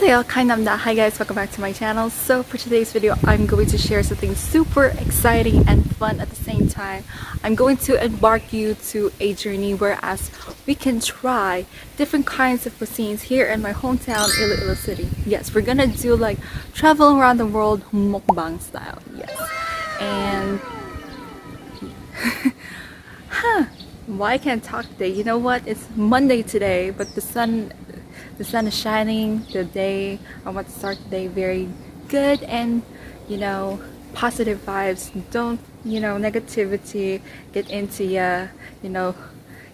안녕하세요, kaina.kbeauty. Hi guys, welcome back to my channel. So for today's video, I'm going to share something super exciting and fun at the same time. I'm going to embark you to a journey whereas we can try different kinds of cuisines here in my hometown, Iloilo City. Yes, we're gonna do like travel around the world mukbang style. Yes, and why I can't talk today? You know what? It's Monday today, but the sun is shining. The day, I want to start the day very good and, you know, positive vibes. Don't, you know, negativity get into ya, you know.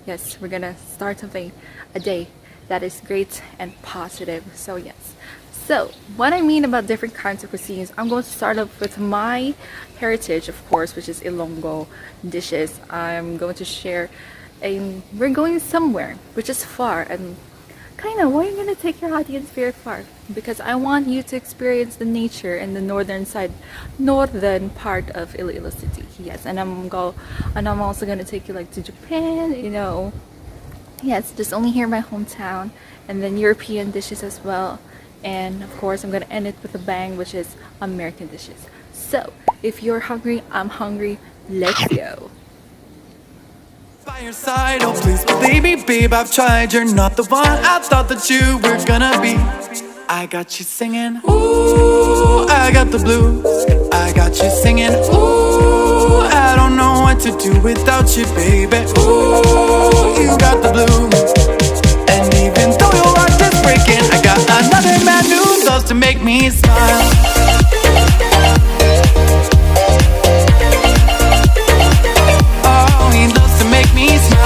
Yes, we're gonna start something, a day that is great and positive. So yes. So what I mean about different kinds of cuisines, I'm going to start off with my heritage, of course, which is Ilonggo dishes. I'm going to share we're going somewhere which is far, and kind of, why are you going to take your audience very far? Because I want you to experience the nature in the northern part of Iloilo City. Yes, and I'm also going to take you like to Japan, you know. Yes, just only here in my hometown, and then European dishes as well. And of course, I'm going to end it with a bang, which is American dishes. So, if you're hungry, I'm hungry. Let's go. By your side, oh please believe me, babe, I've tried. You're not the one I thought that you were gonna be. I got you singing, ooh, I got the blues. I got you singing, ooh, I don't know what to do without you, baby. Ooh, you got the blues. And even though your heart is breaking, I got another man who loves to make me smile. Oh, he loves to make me smile.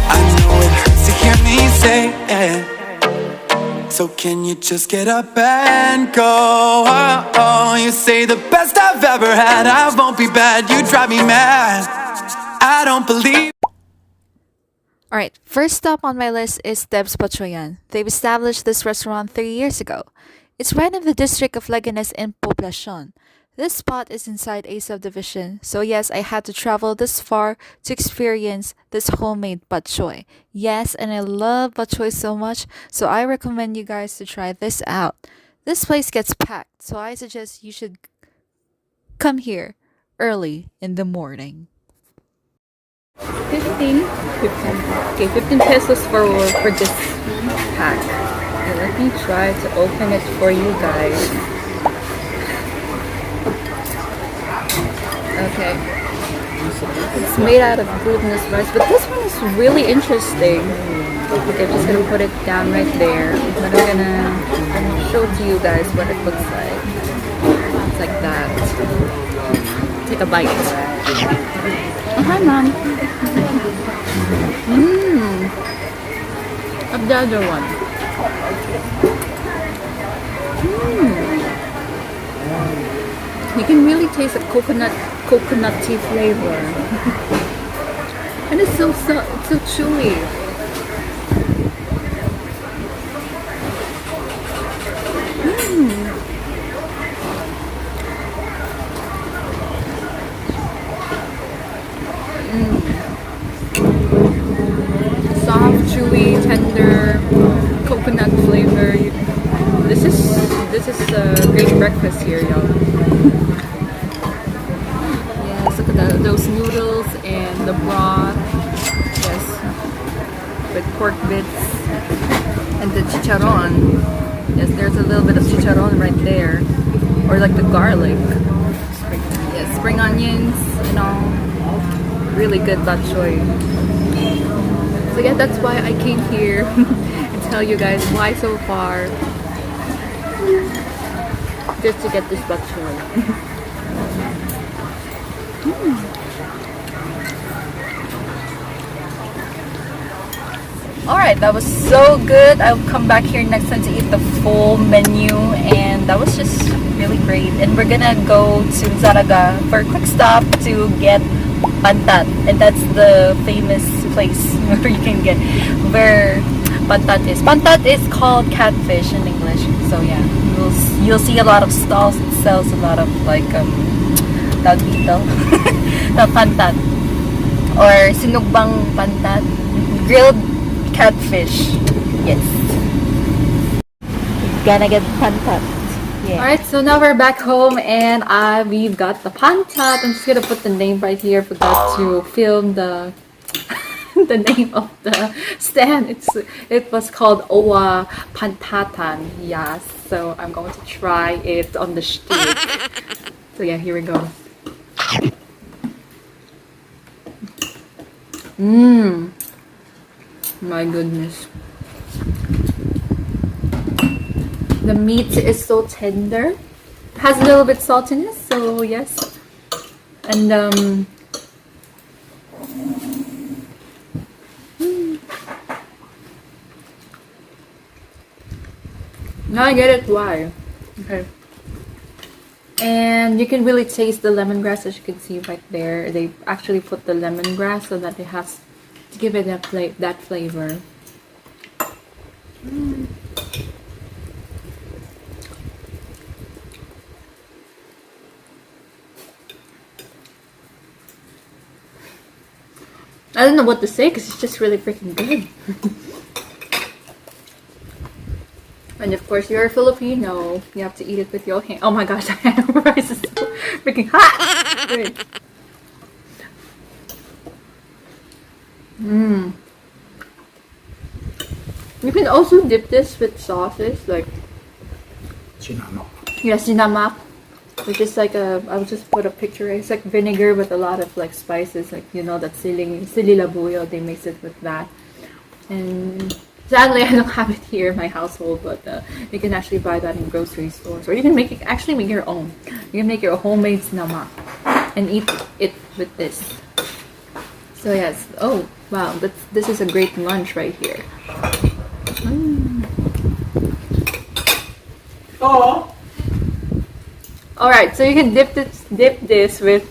I know it hurts to hear me say it. So can you just get up and go? Oh, oh, you say the best I've ever had. I won't be bad, you drive me mad. I don't believe. Alright, first stop on my list is Tibz Batchoyan. They've established this restaurant 3 years ago. It's right in the district of Leganes in Poblacion. This spot is inside a subdivision, so yes, I had to travel this far to experience this homemade batchoy. Yes, and I love batchoy so much, so I recommend you guys to try this out. This place gets packed, so I suggest you should come here early in the morning. 15 pesos for this pack. Okay, let me try to open it for you guys. Okay, it's made out of glutinous rice, but this one is really interesting. Okay, I'm just gonna put it down right there, but I'm gonna show to you guys what it looks like. It's like that. Take a bite. Oh, hi, Mom. Of the other one. You can really taste a coconutty flavor. And it's so chewy. Soft, chewy, tender, coconut flavor. This is a great breakfast here, y'all. Yes, look at those noodles and the broth. Yes, with pork bits and the chicharron. Yes, there's a little bit of chicharron right there, or like the garlic. Yes, spring onions, you know, really good batchoy. So yeah, that's why I came here and tell you guys why so far, just to get this batchoy. Alright, that was so good. I'll come back here next time to eat the full menu, and that was just really great. And we're gonna go to Zaraga for a quick stop to get pantat, and that's the famous place where you can get where pantat is. Pantat is called catfish in English. So yeah, you'll see a lot of stalls that sells a lot of like tawag dito, the pantat or sinugbang pantat. grilled catfish. Yes. Gonna get pantat. Yeah. Alright, so now we're back home and we've got the pantat. I'm just gonna put the name right here. Forgot to film the the name of the stand. It was called Owa Pantantan. Yes. So I'm going to try it on the stick. So yeah, here we go. My goodness. The meat is so tender. Has a little bit saltiness, so yes. And now I get it why. Okay. And you can really taste the lemongrass, as you can see right there. They actually put the lemongrass so that it has to give it that flavor. I don't know what to say because it's just really freaking good. And of course, you're a Filipino. You have to eat it with your hand. Oh my gosh, the rice is so freaking hot. Wait. You can also dip this with sauces like Sinamak. yeah, sinamak, which is like I'll just put a picture. It's like vinegar with a lot of like spices, like you know that sili labuyo. They mix it with that, and sadly I don't have it here in my household. But you can actually buy that in grocery stores, or you can make your own. You can make your homemade sinamak and eat it with this. So yes. Oh wow, this is a great lunch right here. Oh. Alright, so you can dip this with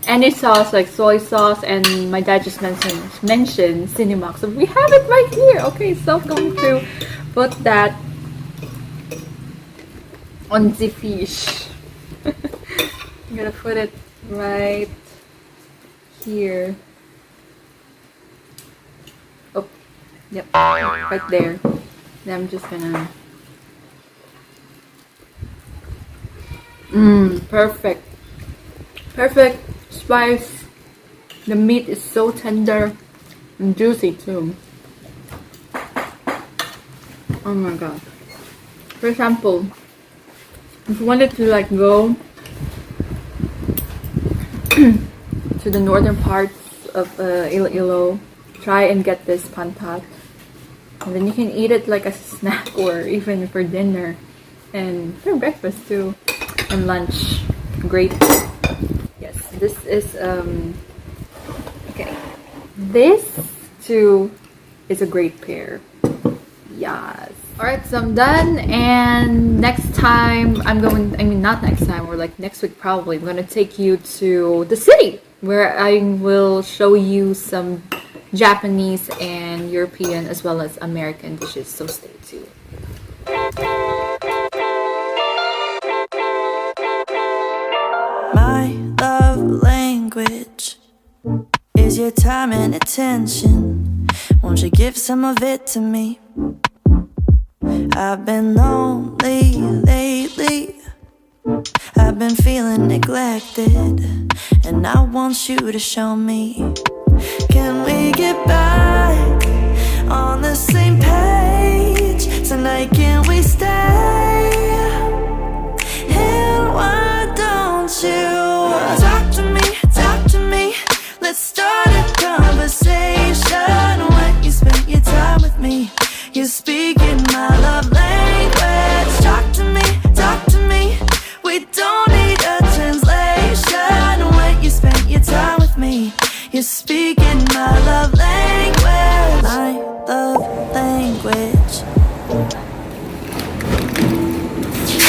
any sauce like soy sauce, and my dad just mentioned Cinemark. So we have it right here. Okay, so I'm going to put that on the fish. I'm gonna put it right here. Oh, yep, right there. Then I'm just gonna. Perfect. Perfect spice. The meat is so tender and juicy too. Oh my god. For example, if you wanted to like go to the northern parts of Iloilo, try and get this pantat. And then you can eat it like a snack or even for dinner and for breakfast too. And lunch. Great. Yes, this is okay. This too is a great pair. Yes. Alright, so I'm done, and next time not next time, or like next week probably, I'm gonna take you to the city where I will show you some Japanese and European as well as American dishes, so stay tuned. My love language is your time and attention. Won't you give some of it to me? I've been lonely lately. I've been feeling neglected, and I want you to show me. Can we get back on the same page tonight? Can we stay? And why don't you talk to me? Let's start a conversation. When you spend your time with me, you're speaking my love language. Talk to me. We don't need a translation. When you spend your time with me, you're speaking my love language. My love language.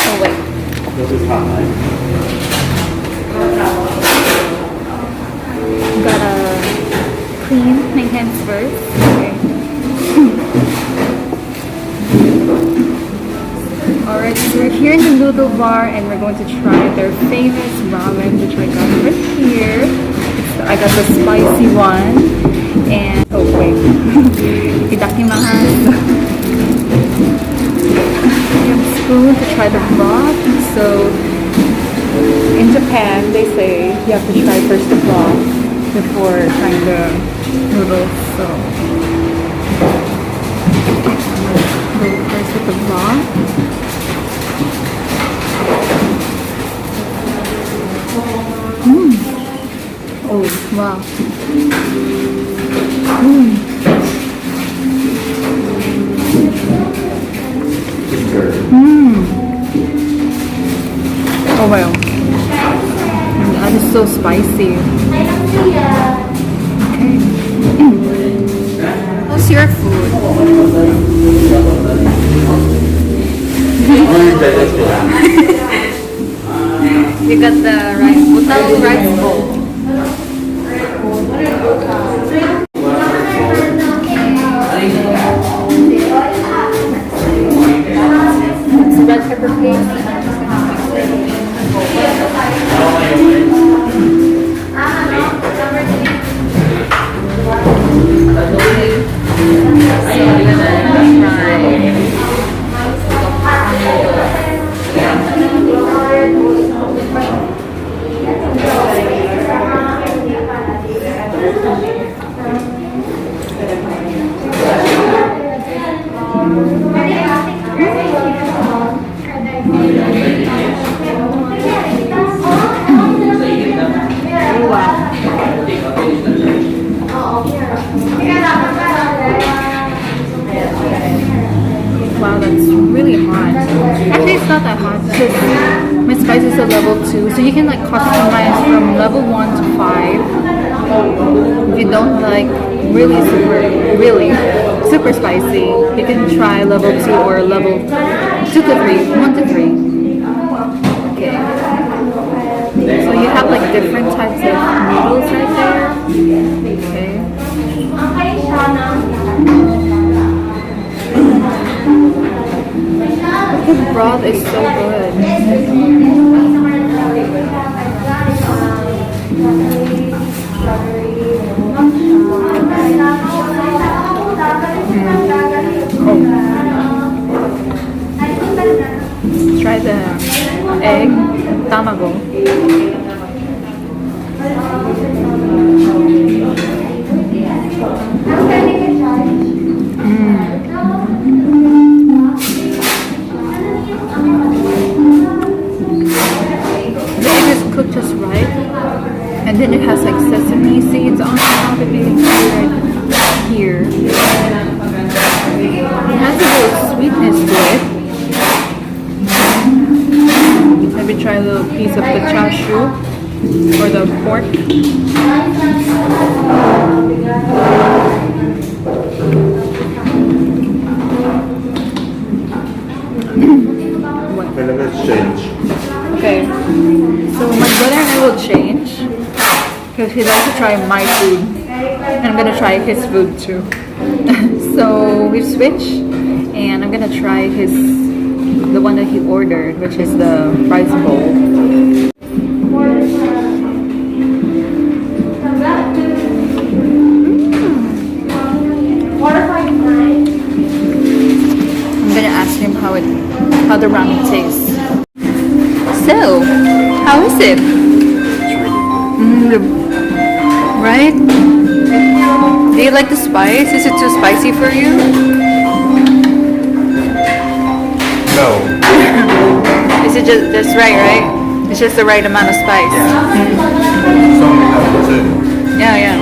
Oh wait. This is hot, right? Gotta clean my hands first. Okay. Alright, so we're here in the Noodle Bar and we're going to try their famous ramen, which I got right here. I got the spicy one, and oh, Wait. Itakimasu. You have a spoon to try the broth. So in Japan, they say you have to try first the broth before trying the noodles. So go first with the broth. Oh wow. Oh wow. That is so spicy. Okay. What's your food? You got the rice, Otako rice bowl. It's red pepper paste. Wow, that's really hot. Actually, it's not that hot because my spice is a level 2, so you can like customize from level 1 to 5. If you don't like really super spicy, you can try level 2 or level 2 to 3, 1 to 3. Okay. So you have like different types of noodles right there. Okay. The broth is so good. Try the egg tamago. Cooked just right, and then it has like sesame seeds on top of it right here. It has a little sweetness to it. Let me try a little piece of the chashu or the pork. Let's change. Okay, so my brother and I will change because he likes to try my food and I'm gonna try his food too. So we switch and I'm gonna try the one that he ordered, which is the rice bowl. I'm gonna ask him how the ramen tastes. So, how is it? Right? Do you like the spice? Is it too spicy for you? No. Is it just right? It's just the right amount of spice. It's only level 2. Yeah.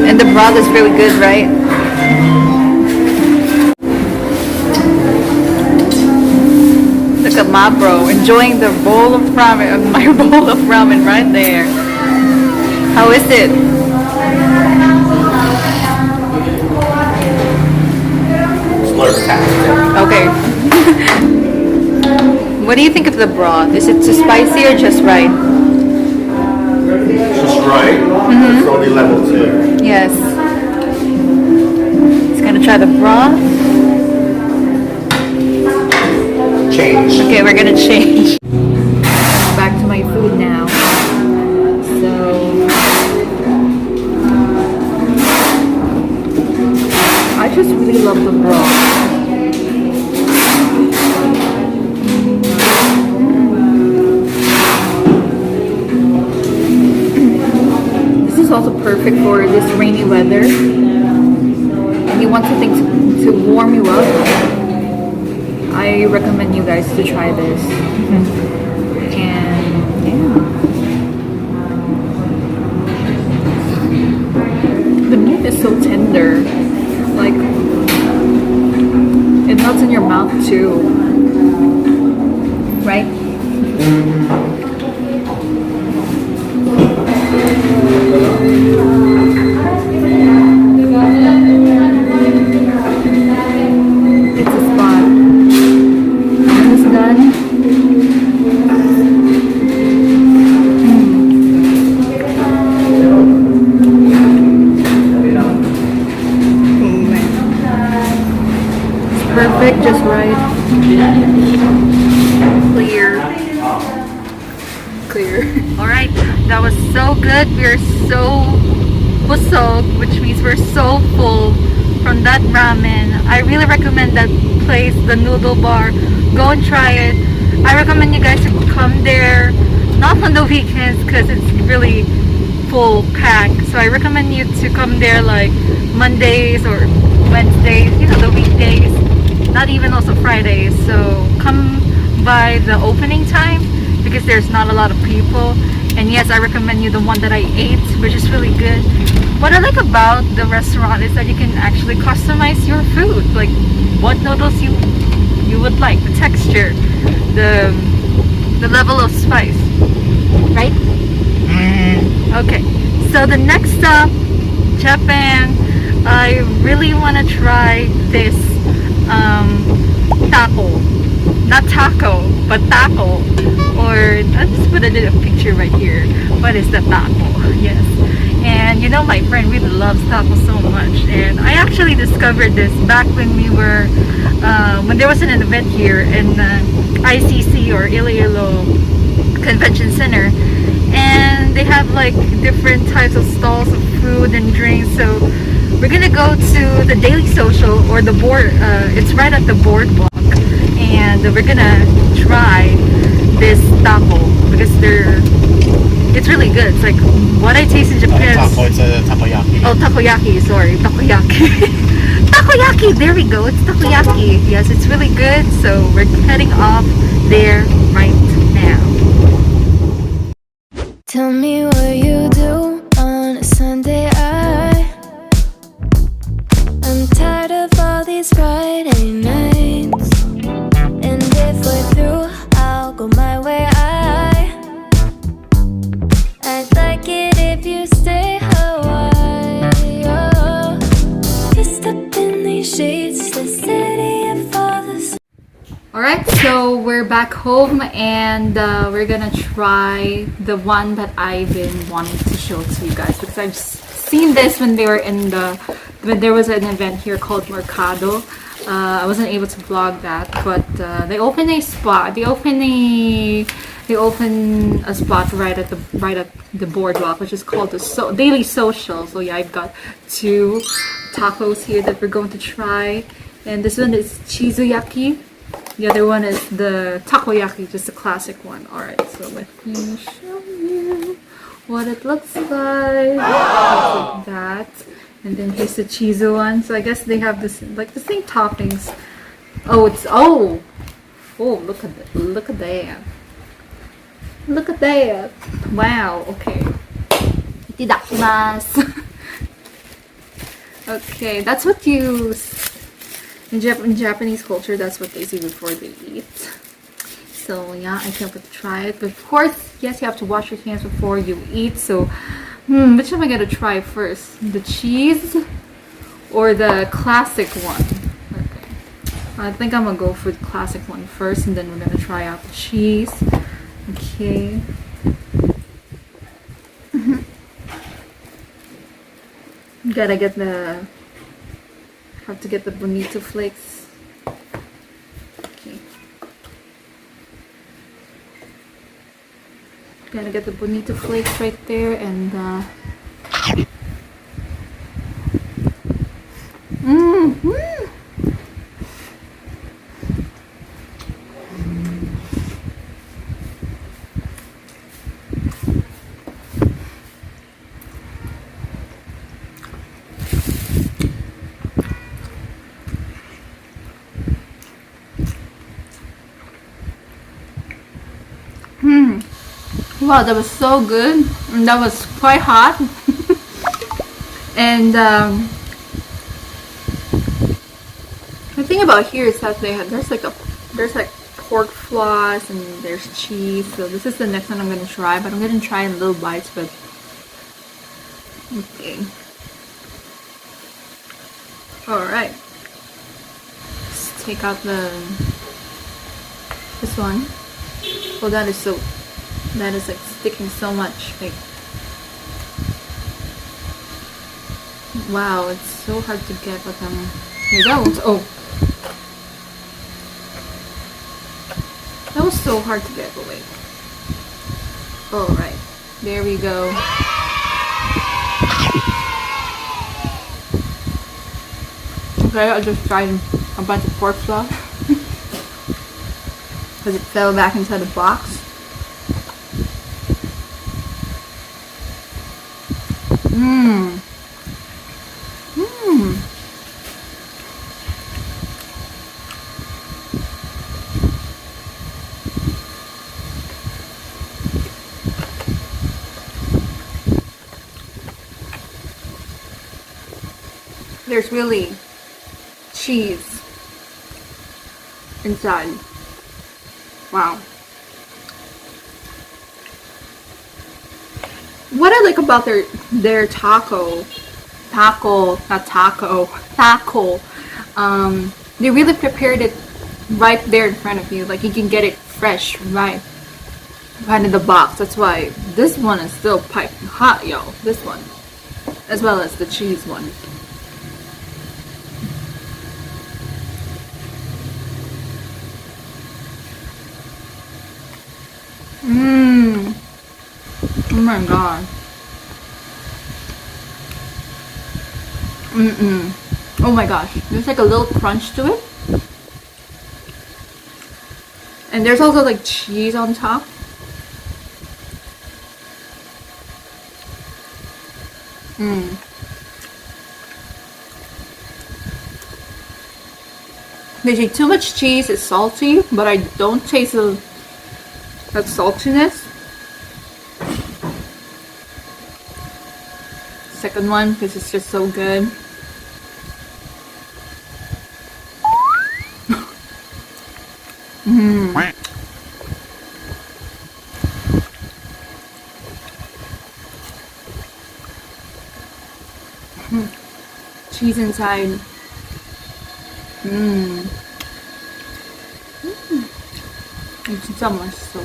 And the broth is really good, right? Look at my bro enjoying the bowl of ramen, my bowl of ramen right there. How is it? Okay. What do you think of the broth? Is it too spicy or just right? Just right. It's only level 2. Yes. It's gonna try the broth. Change. Okay, we're gonna change. Back to my food now. So love the broth. This is also perfect for this rainy weather. And you want something to warm you up. I recommend you guys to try this. And yeah. The meat is so tender. Like, it melts in your mouth too. Right? It's a spot. When it's done, perfect, just right. Clear. Alright, that was so good. We're so busog, which means we're so full from that ramen. I really recommend that place, the Noodle Bar. Go and try it. I recommend you guys to come there, not on the weekends because it's really full pack. So I recommend you to come there like Mondays or Wednesdays, you know, the weekdays. Not even also Fridays. So come by the opening time because there's not a lot of people. And yes, I recommend you the one that I ate, which is really good. What I like about the restaurant is that you can actually customize your food, like what noodles you would like, the texture, the level of spice, right? Okay, so the next stop, Japan. I really want to try this taco. Not taco, but taco. Or I'll just put a little picture right here. What is the taco? Yes. And you know, my friend really loves taco so much. And I actually discovered this back when we were, when there was an event here in ICC or Iloilo Convention Center. And they have like different types of stalls of food and drinks. So we're gonna go to the Daily Social or the board. It's right at the boardwalk. And we're gonna try this taco because it's really good. It's like what I taste in Japan. Taco, it's a takoyaki. Oh, takoyaki, sorry, takoyaki. Takoyaki, there we go, it's takoyaki. Yes, it's really good, so we're heading off there right now. Tell me what you do on a Sunday. I'm tired of all these Friday nights. And if we're through, I'll go my way. I'd like it if you stay a while. Kissed up in these sheets, the city of all the. Alright, so we're back home and we're gonna try the one that I've been wanting to show to you guys because I've seen this when they were when there was an event here called Mercado. I wasn't able to vlog that, but they opened a spot. They opened a spot right at the boardwalk, which is called the Daily Social. So yeah, I've got 2 tacos here that we're going to try, and this one is chizuyaki. The other one is the takoyaki, just the classic one. All right, so let me show you what it looks like. It looks like that. And then here's the chizu one. So I guess they have this like the same toppings. Oh, look at that. Look at that. Look at that. Wow, okay. Itadakimasu. Okay, that's what you in Japanese culture, that's what they do before they eat. So yeah, I can't wait to try it. But of course, yes, you have to wash your hands before you eat. So which am I gonna try first? The cheese or the classic one? Okay. I think I'm gonna go for the classic one first and then we're gonna try out the cheese. Okay. Gotta get have to get the bonito flakes. Okay. Gonna get the bonito flakes right there and Wow, that was so good. And that was quite hot. And the thing about here is that there's like pork floss and there's cheese. So this is the next one I'm gonna try, but I'm gonna try in little bites. But okay. All right. Let's take out this one. Oh, that is like sticking so much. Like, wow, it's so hard to get. But here goes. Oh, that was so hard to get. But wait. All right, there we go. Okay, I just tried a bunch of pork floss because it fell back inside the box. There's really cheese inside. Wow. What I like about their taco, they really prepared it right there in front of you. Like you can get it fresh right in the box. That's why this one is still piping hot, y'all. This one, as well as the cheese one. Oh my god. Oh my gosh. There's like a little crunch to it. And there's also like cheese on top. Maybe too much cheese is salty, but I don't taste that saltiness. Second one, because it's just so good. Cheese inside. 진짜 맛있어.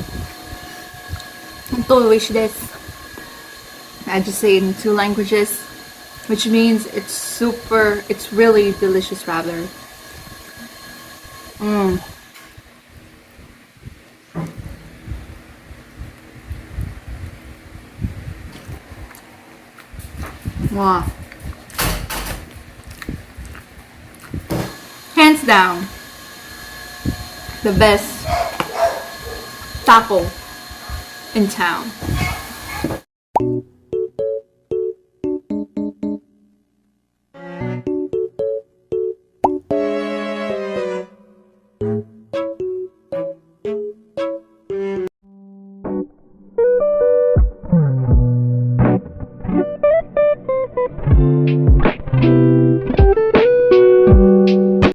또 wish this. I just say it in 2 languages, which means it's really delicious rather. Wow. Hands down, the best taco in town.